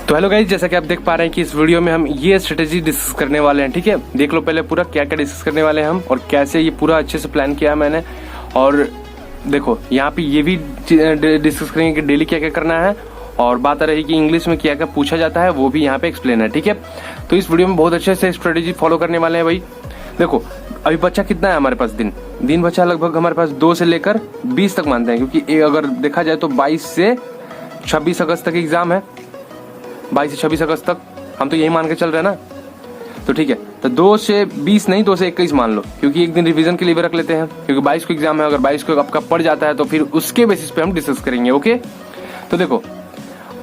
तो hello guys, जैसा कि आप देख पा रहे हैं कि इस वीडियो में हम ये स्ट्रेटेजी डिस्कस करने वाले हैं। ठीक है, देख लो पहले पूरा क्या क्या डिस्कस करने वाले हैं हम और कैसे ये पूरा अच्छे से प्लान किया है मैंने। और देखो यहाँ पे ये भी डिस्कस करेंगे कि डेली क्या क्या करना है, और बात रही कि इंग्लिश में क्या क्या पूछा जाता है वो भी यहाँ पे एक्सप्लेन है। ठीक है, तो इस वीडियो में बहुत अच्छे से स्ट्रेटेजी फॉलो करने वाले हैं भाई। देखो अभी बच्चा कितना है हमारे पास, दिन बच्चा लगभग हमारे पास 2 से लेकर 20 तक मानते हैं, क्योंकि अगर देखा जाए तो 22 से 26 अगस्त तक एग्जाम है। 22 से 26 अगस्त तक हम तो यही मान के चल रहे हैं ना। तो ठीक है, तो 2 से 20 नहीं, 2 से 21 मान लो, क्योंकि एक दिन रिवीजन के लिए भी रख लेते हैं, क्योंकि 22 को एग्जाम है। अगर 22 को आपका पड़ जाता है तो फिर उसके बेसिस पे हम डिस्कस करेंगे। ओके, तो देखो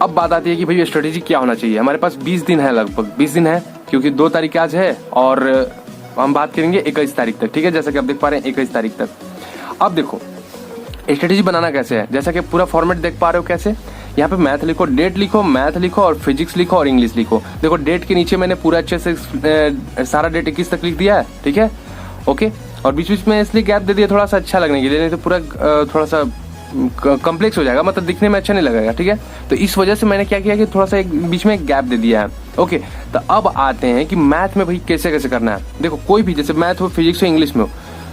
अब बात आती है कि भाई स्ट्रेटेजी क्या होना चाहिए। हमारे पास 20 दिन है, लगभग 20 दिन है, क्योंकि 2 तारीख आज है और हम बात करेंगे 21 तारीख तक। ठीक है, जैसा कि आप देख पा रहे हैं 21 तारीख तक। अब देखो स्ट्रेटेजी बनाना कैसे है, जैसा कि पूरा फॉर्मेट देख पा रहे हो कैसे। यहाँ पे मैथ लिखो, डेट लिखो, मैथ लिखो और फिजिक्स लिखो और इंग्लिश लिखो। देखो डेट के नीचे मैंने पूरा अच्छे से सारा डेट 21 तक लिख दिया है। ठीक है, ओके, और बीच बीच में इसलिए गैप दे दिया थोड़ा सा अच्छा लगने के लिए, नहीं तो पूरा थोड़ा सा कॉम्प्लेक्स हो जाएगा, मतलब दिखने में अच्छा नहीं लगेगा। ठीक है, तो इस वजह से मैंने क्या किया कि थोड़ा सा एक बीच में एक गैप दे दिया है। ओके, तो अब आते हैं कि मैथ में भाई कैसे कैसे करना है। देखो कोई भी, जैसे मैथ हो, फिजिक्स हो, इंग्लिश में हो,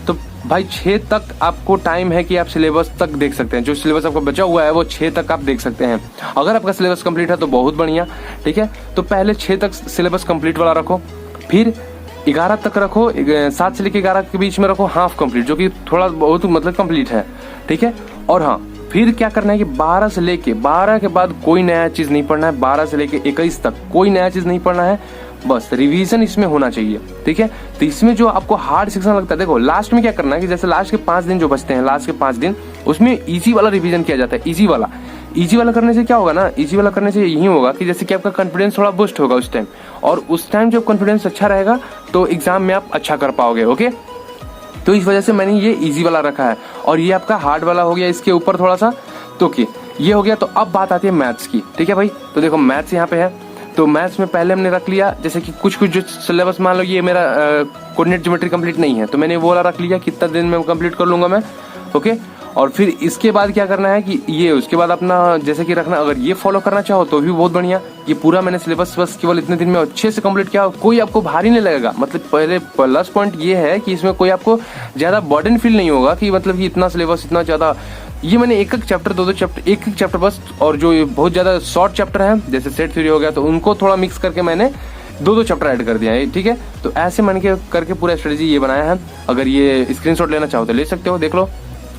तो भाई 6 तक आपको टाइम है कि आप सिलेबस तक देख सकते हैं। जो सिलेबस आपका बचा हुआ है वो 6 तक आप देख सकते हैं। अगर आपका सिलेबस कंप्लीट है तो बहुत बढ़िया। ठीक है, तो पहले 6 तक सिलेबस कंप्लीट वाला रखो, फिर 11 तक रखो, 7 से लेकर 11 के बीच में रखो हाफ कंप्लीट, जो कि थोड़ा बहुत मतलब कंप्लीट है। ठीक है, और हाँ फिर क्या करना है कि 12 से लेके 12 के बाद कोई नया चीज नहीं पढ़ना है। 12 से लेके 21 तक कोई नया चीज नहीं पढ़ना है, बस रिवीजन इसमें होना चाहिए। ठीक है, तो इसमें जो आपको हार्ड सेक्शन लगता है, देखो लास्ट में क्या करना है कि जैसे लास्ट के 5 दिन जो बचते हैं, लास्ट के 5 दिन उसमें इजी वाला रिवीजन किया जाता है। इजी वाला करने से क्या होगा ना, इजी वाला करने से यही होगा कि जैसे कि आपका कॉन्फिडेंस थोड़ा बूस्ट होगा उस टाइम, और उस टाइम जब कॉन्फिडेंस अच्छा रहेगा तो एग्जाम में आप अच्छा कर पाओगे। ओके, तो इस वजह से मैंने ये इजी वाला रखा है, और ये आपका हार्ड वाला हो गया इसके ऊपर थोड़ा सा। तो ओके, ये हो गया। तो अब बात आती है मैथ्स की। ठीक है भाई, तो देखो मैथ्स यहाँ पे है, तो मैथ्स में पहले हमने रख लिया, जैसे कि कुछ जो सिलेबस, मान लो ये मेरा कोऑर्डिनेट ज्योमेट्री कंप्लीट नहीं है, तो मैंने वो वाला रख लिया, कितना दिन में कंप्लीट कर लूंगा मैं। ओके, और फिर इसके बाद क्या करना है कि ये उसके बाद अपना जैसे कि रखना, अगर ये फॉलो करना चाहो तो भी बहुत बढ़िया। ये पूरा मैंने सिलेबस बस केवल इतने दिन में अच्छे से कंप्लीट किया, कोई आपको भारी नहीं लगेगा। मतलब पहले प्लस पॉइंट ये है कि इसमें कोई आपको ज्यादा बर्डन फील नहीं होगा कि मतलब कि इतना सिलेबस इतना ज्यादा। ये मैंने एक चैप्टर, 2 चैप्टर, एक चैप्टर बस, और जो बहुत ज्यादा शॉर्ट चैप्टर है जैसे सेट थ्योरी हो गया, तो उनको थोड़ा मिक्स करके मैंने 2 चैप्टर ऐड कर दिया है। ठीक है, तो ऐसे मन के करके पूरा स्ट्रेटेजी ये बनाया है। अगर ये स्क्रीनशॉट लेना चाहो तो ले सकते हो, देख लो।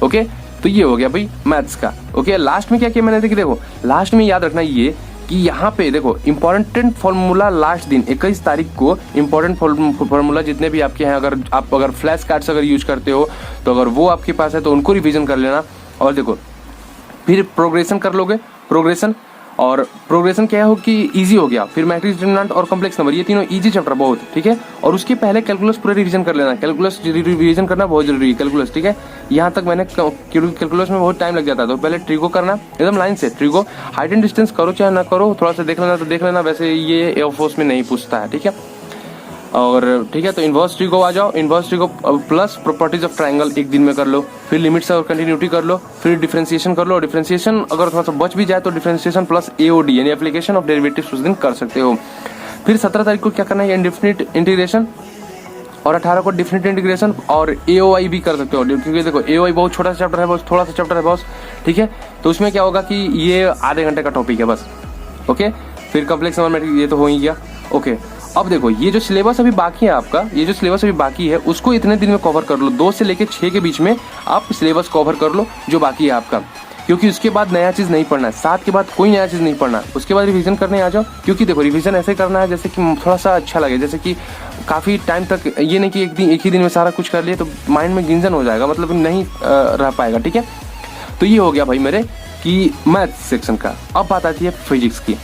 ओके, तो ये हो गया भाई मैथ्स का। ओके, लास्ट में क्या किया मैंने, देखो लास्ट में याद रखना ये कि यहाँ पे देखो इंपॉर्टेंट फॉर्मूला लास्ट दिन 21 तारीख को इंपॉर्टेंट फॉर्मूला जितने भी आपके हैं, अगर फ्लैश कार्ड्स अगर यूज करते हो तो अगर वो आपके पास है तो उनको रिवीजन कर लेना। और देखो फिर प्रोग्रेशन कर लोगे, प्रोग्रेशन क्या हो कि इजी हो गया। फिर मैट्रिक्स डिटरमिनेंट और कॉम्प्लेक्स नंबर, ये तीनों इजी चैप्टर बहुत। ठीक है, और उसके पहले कैलकुलस पूरा रिवीजन कर लेना। कैलकुलस रिवीजन करना बहुत जरूरी है, कैलकुलस। ठीक है, यहाँ तक मैंने कैलकुलस में बहुत टाइम लग जाता है, तो पहले ट्रिगो करना एकदम लाइन से। ट्रिगो हाइट एंड डिस्टेंस करो चाहे ना करो, थोड़ा सा देख लेना तो देख लेना, वैसे ये एयरफोर्स में नहीं पूछता है। ठीक है, और ठीक है, तो इन्वर्स ट्रिगो आ जाओ। Inverse trigo plus properties of triangle एक दिन में कर लो, फिर लिमिट्स और कंटिन्यूटी कर लो, फिर डिफरेंशिएशन कर लो। डिफरेंशिएशन अगर थोड़ा सा बच भी जाए तो डिफरेंशिएशन प्लस एओडी यानी एप्लीकेशन ऑफ डेरिवेटिव्स उस दिन कर सकते हो। फिर 17 तारीख को क्या करना है, इंडेफिनिट इंटीग्रेशन, और 18 को डिफिनिट इंटीग्रेशन और एओआई भी कर सकते हो, क्योंकि देखो एओआई बहुत छोटा सा चैप्टर है, बहुत थोड़ा सा चैप्टर है बॉस। ठीक है, तो उसमें क्या होगा कि ये आधे घंटे का टॉपिक है बस। ओके, फिर कॉम्प्लेक्स नंबर मैट्रिक्स ये तो हो ही गया। ओके, अब देखो ये जो सिलेबस अभी बाकी है आपका, ये जो सिलेबस अभी बाकी है उसको इतने दिन में कवर कर लो। 2 से लेके 6 के बीच में आप सिलेबस कवर कर लो जो बाकी है आपका, क्योंकि उसके बाद नया चीज नहीं पढ़ना है। 7 के बाद कोई नया चीज नहीं पढ़ना है, उसके बाद रिवीजन करने आ जाओ। क्योंकि देखो रिवीजन ऐसे करना है जैसे कि थोड़ा सा अच्छा लगे, जैसे कि काफी टाइम तक, ये नहीं कि एक ही दिन में सारा कुछ कर लिए तो माइंड में गिंजन हो जाएगा, मतलब नहीं रह पाएगा। ठीक है, तो ये हो गया भाई मेरे कि मैथ सेक्शन का। अब बात आती है फिजिक्स की।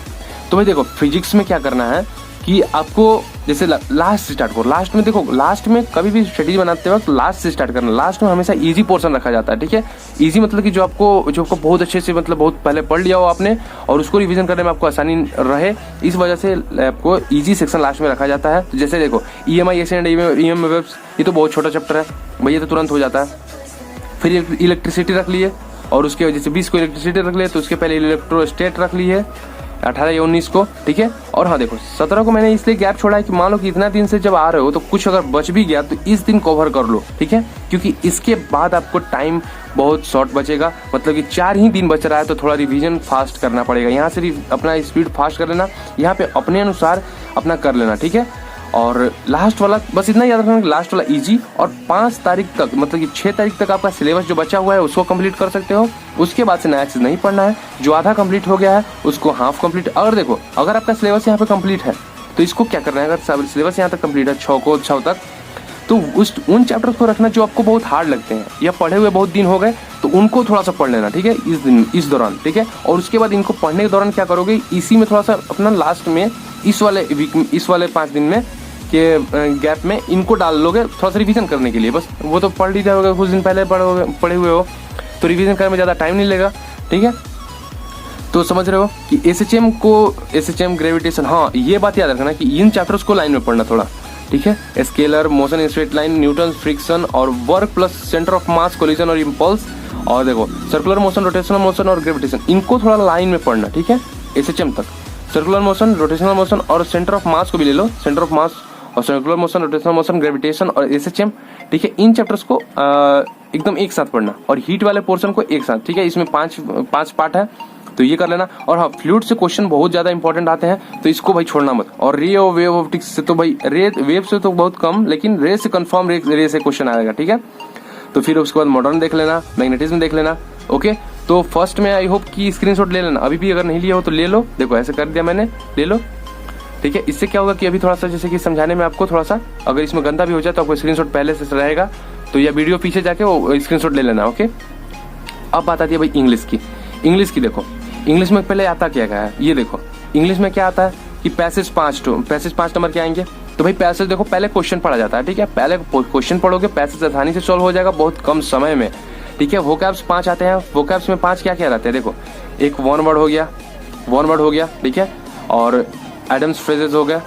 तो भाई देखो फिजिक्स में क्या करना है कि आपको जैसे लास्ट से स्टार्ट करो। लास्ट में देखो, लास्ट में कभी भी स्ट्रेटेजी बनाते वक्त लास्ट से स्टार्ट करना। लास्ट में हमेशा इजी पोर्शन रखा जाता है। ठीक है, इजी मतलब कि जो आपको बहुत अच्छे से, मतलब बहुत पहले पढ़ लिया हो आपने और उसको रिवीजन करने में आपको आसानी रहे, इस वजह से आपको इजी सेक्शन लास्ट में रखा जाता है। तो जैसे देखो ईएमआई एंड ईएम वेव्स, ये तो बहुत छोटा चैप्टर है भैया, तो तुरंत हो जाता है। फिर इलेक्ट्रिसिटी रख लिए, और उसके वजह से 20 को इलेक्ट्रिसिटी रख लिए, तो उसके पहले इलेक्ट्रोस्टेट रख ली है, 18 या 19 को, ठीक है। और हाँ देखो 17 को मैंने इसलिए गैप छोड़ा है कि मान लो कि इतना दिन से जब आ रहे हो तो कुछ अगर बच भी गया तो इस दिन कवर कर लो, ठीक है, क्योंकि इसके बाद आपको टाइम बहुत शॉर्ट बचेगा, मतलब कि 4 ही दिन बच रहा है तो थोड़ा रिवीजन फास्ट करना पड़ेगा। यहाँ से अपना स्पीड फास्ट कर लेना, यहाँ पे अपने अनुसार अपना कर लेना, ठीक है। और लास्ट वाला बस इतना याद रखना कि लास्ट वाला इजी, और 5 तारीख तक मतलब कि 6 तारीख तक आपका सिलेबस जो बचा हुआ है उसको कंप्लीट कर सकते हो। उसके बाद से नया चीज़ नहीं पढ़ना है, जो आधा कंप्लीट हो गया है उसको हाफ कंप्लीट। अगर देखो अगर आपका सिलेबस यहाँ पे कंप्लीट है तो इसको क्या करना है, अगर सिलेबस यहाँ तक कंप्लीट है 6 तक, तो उन चैप्टर्स को रखना जो आपको बहुत हार्ड लगते हैं या पढ़े हुए बहुत दिन हो गए तो उनको थोड़ा सा पढ़ लेना, ठीक है, इस दौरान, ठीक है। और उसके बाद इनको पढ़ने के दौरान क्या करोगे, इसी में थोड़ा सा अपना लास्ट में इस वाले 5 दिन में के गैप में इनको डाल लोगे थोड़ा सा रिवीजन करने के लिए। बस वो तो पढ़ ही जाओगे, कुछ दिन पहले पढ़े हुए हो तो रिवीजन करने में ज़्यादा टाइम नहीं लगेगा, ठीक है। तो समझ रहे हो कि एसएचएम ग्रेविटेशन, हाँ ये बात याद रखना कि इन चैप्टर्स को लाइन में पढ़ना थोड़ा, ठीक है। Scalar, motion in straight line, Newton friction और work plus centre of mass, collision और इम्पल्स, और देखो सर्कुलर मोशन, रोटेशनल मोशन और ग्रेविटेशन, इनको थोड़ा लाइन में पढ़ना, ठीक है, एसएचएम तक। सर्कुलर मोशन, रोटेशनल मोशन और सेंटर ऑफ मास को भी ले लो, सेंटर ऑफ मास और circular motion, rotational motion, gravitation और एसएचएम, ठीक है। इन चैप्टर्स को एकदम एक साथ पढ़ना, और हीट वाले पोर्शन को एक साथ, ठीक है। इसमें 5 पार्ट है तो ये कर लेना। और हाँ फ्लूइड से क्वेश्चन बहुत ज्यादा इंपॉर्टेंट आते हैं तो इसको भाई छोड़ना मत। और रे और वेव ऑप्टिक्स से तो भाई वेव से तो बहुत कम, लेकिन रे से कंफर्म रे से क्वेश्चन आएगा, ठीक है। तो फिर उसके बाद मॉडर्न देख लेना, मैग्नेटिज्म देख लेना, ओके। तो फर्स्ट में आई होप कि स्क्रीनशॉट ले लेना, अभी भी अगर नहीं लिया हो तो ले लो, देखो ऐसे कर दिया मैंने, ले लो, ठीक है। इससे क्या होगा कि अभी थोड़ा सा जैसे कि समझाने में आपको थोड़ा सा अगर इसमें गंदा भी हो जाए तो आपको स्क्रीनशॉट पहले से रहेगा, तो यह वीडियो पीछे जाके वो स्क्रीनशॉट ले लेना, ओके। अब बात आती है भाई इंग्लिश की देखो इंग्लिश में पहले आता क्या है, ये देखो इंग्लिश में क्या आता है कि पैसेज 5 नंबर के आएंगे। तो भाई पैसेज देखो पहले क्वेश्चन पढ़ा जाता है, ठीक है, पहले क्वेश्चन पढ़ोगे, पैसेज आसानी से सॉल्व हो जाएगा बहुत कम समय में, ठीक है। वोकैब्स 5 आते हैं, वोकैब्स में 5 क्या क्या रहते हैं, देखो एक वन वर्ड हो गया, ठीक है, और एडम्स फ्रेजेस हो गया,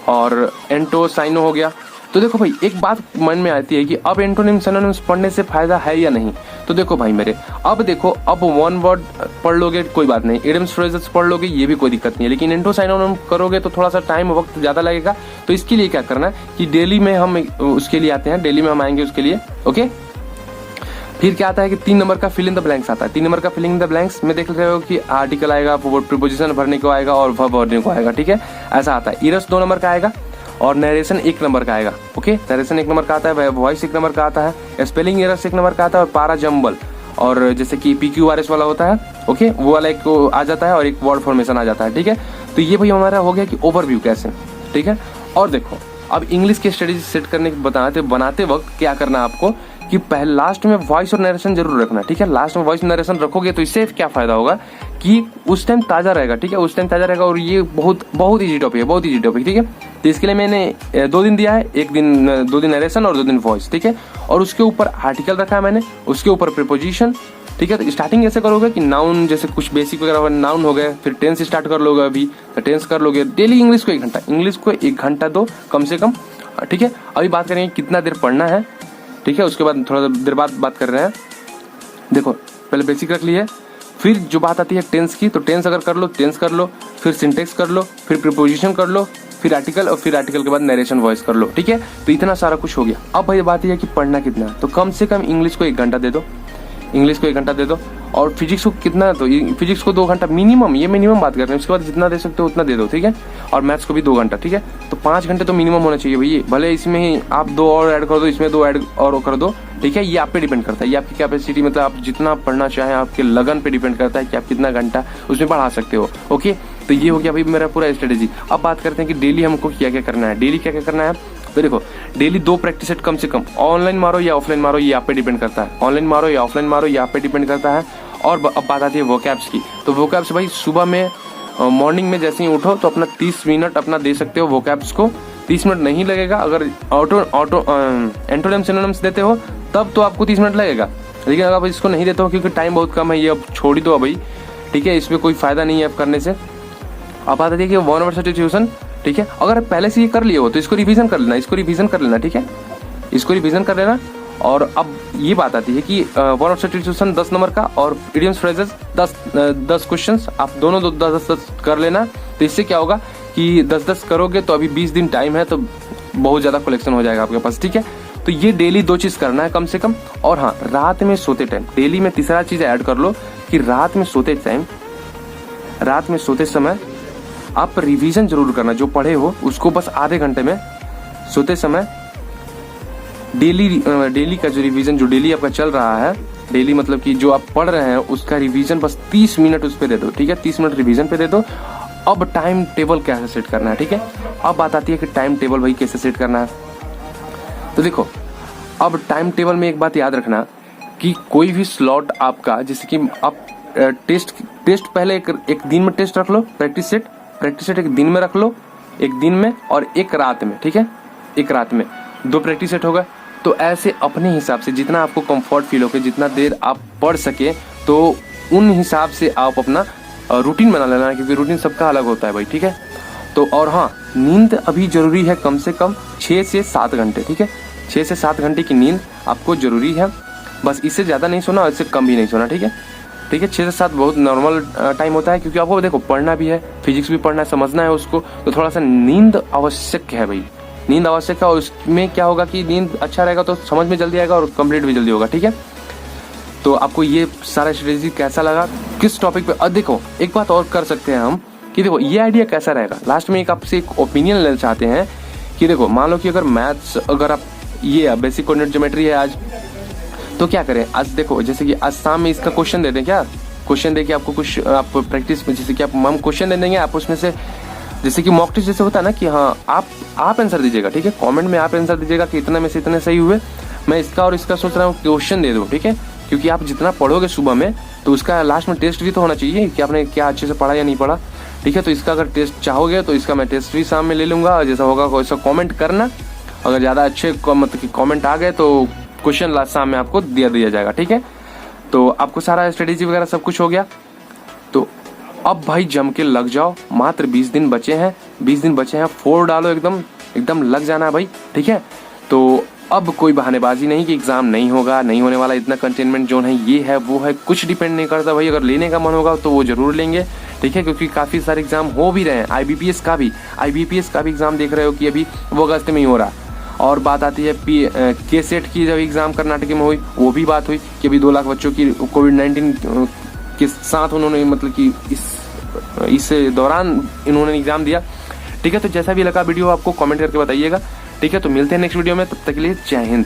और एंटो साइनो हो गया। तो देखो भाई एक बात मन में आती है कि अब एंटोनिम सिनोनिम्स पढ़ने से फायदा है या नहीं। तो देखो भाई मेरे, अब देखो अब वन वर्ड पढ़ लोगे कोई बात नहीं, एडम्स फ्रेजेस पढ़ लोगे ये भी कोई दिक्कत नहीं है, लेकिन एंटो साइनोनिम करोगे तो थोड़ा सा टाइम वक्त ज्यादा लगेगा। तो इसके लिए क्या करना है कि डेली में हम उसके लिए आते हैं, डेली में हम आएंगे उसके लिए, ओके। फिर क्या आता है कि 3 नंबर का फिल इन द ब्लैंक्स आता है। 3 नंबर का फिलिंग इन द ब्लैंक्स में देख रहे हो कि आर्टिकल आएगा, प्रीपोजिशन भरने को आएगा और वर्ब भरने को आएगा, ठीक है, ऐसा आता है। इरस 2 नंबर का आएगा और नरेशन 1 नंबर का आएगा, ओके। नरेशन 1 नंबर का आता है, वॉइस 1 नंबर का आता है, स्पेलिंग एरर्स 1 नंबर का आता है, और पारा जम्बल और जैसे कि PQRS वाला होता है, ओके, वो वाला एक आ जाता है और एक वर्ड फॉर्मेशन आ जाता है, ठीक है। तो ये भाई हमारा हो गया कि ओवरव्यू कैसे, ठीक है। और देखो अब इंग्लिश की स्ट्रेटेजी सेट करने बनाते वक्त क्या करना आपको कि पहले लास्ट में वॉइस और नरेशन जरूर रखना, ठीक है। लास्ट में वॉइस नरेशन रखोगे तो इससे क्या फायदा होगा कि उस टाइम ताजा रहेगा, ठीक है, उस टाइम ताजा रहेगा। और ये बहुत इजी टॉपिक, ठीक है। तो इसके लिए मैंने 2 दिन दिया है, 2 दिन नरेशन और 2 दिन वॉइस, ठीक है। और उसके ऊपर आर्टिकल रखा है मैंने, उसके ऊपर प्रीपोजिशन, ठीक है। तो स्टार्टिंग ऐसे करोगे कि नाउन जैसे कुछ बेसिक वगैरह नाउन हो गए, फिर टेंस स्टार्ट कर लोगे, अभी तो टेंस कर लोगे। डेली इंग्लिश को 1 घंटा दो कम से कम, ठीक है। अभी बात करेंगे कितना देर पढ़ना है, ठीक है, उसके बाद थोड़ा देर बाद बात कर रहे हैं। देखो पहले बेसिक रख लिए, फिर जो बात आती है टेंस की, तो टेंस अगर कर लो टेंस कर लो, फिर सिंटेक्स कर लो, फिर प्रीपोजिशन कर लो, फिर आर्टिकल, और फिर आर्टिकल के बाद नरेशन वॉइस कर लो, ठीक है। तो इतना सारा कुछ हो गया। अब भाई बात यह है कि पढ़ना कितना है, तो कम से कम इंग्लिश को 1 घंटा दे दो, और फिजिक्स को कितना, तो फिजिक्स को 2 घंटा मिनिमम, ये मिनिमम बात कर रहे हैं, उसके बाद जितना दे सकते हो उतना दे दो, ठीक है। और मैथ्स को भी 2 घंटा, ठीक है। तो 5 घंटे तो मिनिमम होना चाहिए भैया, भले इसमें ही आप 2 और ऐड कर दो, इसमें 2 ऐड और कर दो, ठीक है। ये आप पे डिपेंड करता है, ये आपकी कैपेसिटी, मतलब आप जितना पढ़ना चाहें, आपके लगन पे डिपेंड करता है कि आप कितना घंटा उसमें पढ़ा सकते हो, ओके। तो ये हो गया भाई मेरा पूरा स्ट्रेटेजी। अब बात करते हैं कि डेली हमको क्या क्या करना है। तो देखो डेली 2 प्रैक्टिस सेट कम से कम, ऑनलाइन मारो या ऑफलाइन मारो, ये आप पे डिपेंड करता है, ऑनलाइन मारो या ऑफलाइन मारो, ये आप पे डिपेंड करता है। और अब बात आती है वोकैब्स की। तो वोकैब्स भाई सुबह में मॉर्निंग में जैसे ही उठो तो अपना 30 मिनट अपना दे सकते हो वोकैब्स को, 30 मिनट नहीं लगेगा। अगर एंटोनिम सिनोनिम्स देते हो तब तो आपको 30 मिनट लगेगा, लेकिन अगर आप इसको नहीं देते हो क्योंकि टाइम बहुत कम है, ये अब छोड़ ही दो भाई, ठीक है, इसमें कोई फायदा नहीं है अब करने से। अब बात आती है कि 1 वर्ड सब्स्टिट्यूशन, ठीक है। अगर पहले से ये कर लिए हो तो इसको रिवीजन कर लेना, ठीक है, इसको रिवीजन कर लेना। और अब ये बात आती है कि वन ऑफ सब्स्टिट्यूशन 10 नंबर का और इडियम्स फ्रेजेस 10 क्वेश्चंस आप दोनों 10 कर लेना। तो इससे क्या होगा कि 10 करोगे तो अभी 20 दिन टाइम है, तो बहुत ज्यादा कलेक्शन हो जाएगा आपके पास, ठीक है। तो ये डेली 2 चीज करना है कम से कम। और हाँ, रात में सोते टाइम डेली में तीसरा चीज ऐड कर लो कि रात में सोते समय आप रिवीजन जरूर करना। जो पढ़े हो उसको बस आधे घंटे में सोते समय डेली का जो रिवीजन, जो डेली आपका चल रहा है, डेली मतलब कि जो आप पढ़ रहे हैं उसका रिवीजन बस 30 मिनट उस पर दे दो, ठीक है। 30 मिनट रिवीजन पे दे दो। अब टाइम टेबल कैसे सेट करना है, ठीक है। अब बात आती है कि टाइम टेबल भाई कैसे सेट करना है। तो देखो, अब टाइम टेबल में एक बात याद रखना कि कोई भी स्लॉट आपका, जैसे कि आप टेस्ट पहले एक दिन में टेस्ट रख लो, प्रैक्टिस सेट एक दिन में रख लो, एक दिन में और एक रात में, ठीक है। एक रात में 2 प्रैक्टिस सेट होगा। तो ऐसे अपने हिसाब से जितना आपको कंफर्ट फील हो, जितना देर आप पढ़ सके, तो उन हिसाब से आप अपना रूटीन बना लेना, क्योंकि रूटीन सबका अलग होता है भाई, ठीक है। तो और हाँ, नींद अभी जरूरी है कम से कम 6 से 7 घंटे, ठीक है। 6 से 7 घंटे की नींद आपको जरूरी है। बस इससे ज्यादा नहीं सोना और इससे कम भी नहीं सोना, ठीक है। ठीक है, 6 से 7 बहुत नॉर्मल टाइम होता है, क्योंकि आपको देखो पढ़ना भी है, फिजिक्स भी पढ़ना है, समझना है उसको। तो थोड़ा सा नींद आवश्यक है भाई, नींद आवश्यक है। और उसमें क्या होगा कि नींद अच्छा रहेगा तो समझ में जल्दी आएगा और कंप्लीट भी जल्दी होगा, ठीक है। तो आपको ये सारा स्ट्रेटेजी कैसा लगा, किस टॉपिक पे, अब देखो एक बात और कर सकते हैं हम कि देखो ये आइडिया कैसा रहेगा। लास्ट में एक आपसे एक ओपिनियन लेना चाहते हैं कि देखो, मान लो कि अगर मैथ्स, अगर आप ये बेसिक कोऑर्डिनेट ज्योमेट्री है आज, तो क्या करें आज, देखो जैसे कि आज शाम में इसका क्वेश्चन दे दें, क्या क्वेश्चन दे के आपको कुछ आप प्रैक्टिस में, जैसे कि हम क्वेश्चन दे देंगे, आप उसमें से जैसे कि मॉक टेस्ट जैसे होता है ना कि हाँ आप आंसर दीजिएगा, ठीक है। कमेंट में आप आंसर दीजिएगा कि इतने में से इतने सही हुए, मैं इसका और इसका सोच रहा हूँ क्वेश्चन दे दूँ, ठीक है। क्योंकि आप जितना पढ़ोगे सुबह में, तो उसका लास्ट में टेस्ट भी तो होना चाहिए कि आपने क्या अच्छे से पढ़ा या नहीं पढ़ा, ठीक है। तो इसका अगर टेस्ट चाहोगे तो इसका मैं टेस्ट भी शाम में ले लूंगा, जैसा होगा वैसा कॉमेंट करना। अगर ज़्यादा अच्छे मतलब कि कॉमेंट आ गए तो क्वेश्चन लास्ट शाम में आपको दिया जाएगा, ठीक है। तो आपको सारा स्ट्रेटेजी वगैरह सब कुछ हो गया। तो अब भाई जम के लग जाओ, मात्र 20 दिन बचे हैं, 20 दिन बचे हैं, 4 डालो, एकदम लग जाना भाई, ठीक है। तो अब कोई बहानेबाजी नहीं कि एग्जाम नहीं होगा, नहीं होने वाला, इतना कंटेनमेंट जोन है, ये है वो है, कुछ डिपेंड नहीं करता भाई। अगर लेने का मन होगा तो वो जरूर लेंगे, ठीक है, क्योंकि काफी सारे एग्जाम हो भी रहे हैं। आईबीपीएस का भी एग्जाम देख रहे हो कि अभी वो अगस्त में ही हो रहा। और बात आती है के-सेट की, जब एग्जाम कर्नाटक में हुई, वो भी बात हुई कि अभी 2 लाख बच्चों की कोविड-19 के साथ उन्होंने मतलब कि इस दौरान इन्होंने एग्जाम दिया, ठीक है। तो जैसा भी लगा वीडियो आपको कमेंट करके बताइएगा, ठीक है। तो मिलते हैं नेक्स्ट वीडियो में, तब तक के लिए जय हिंद।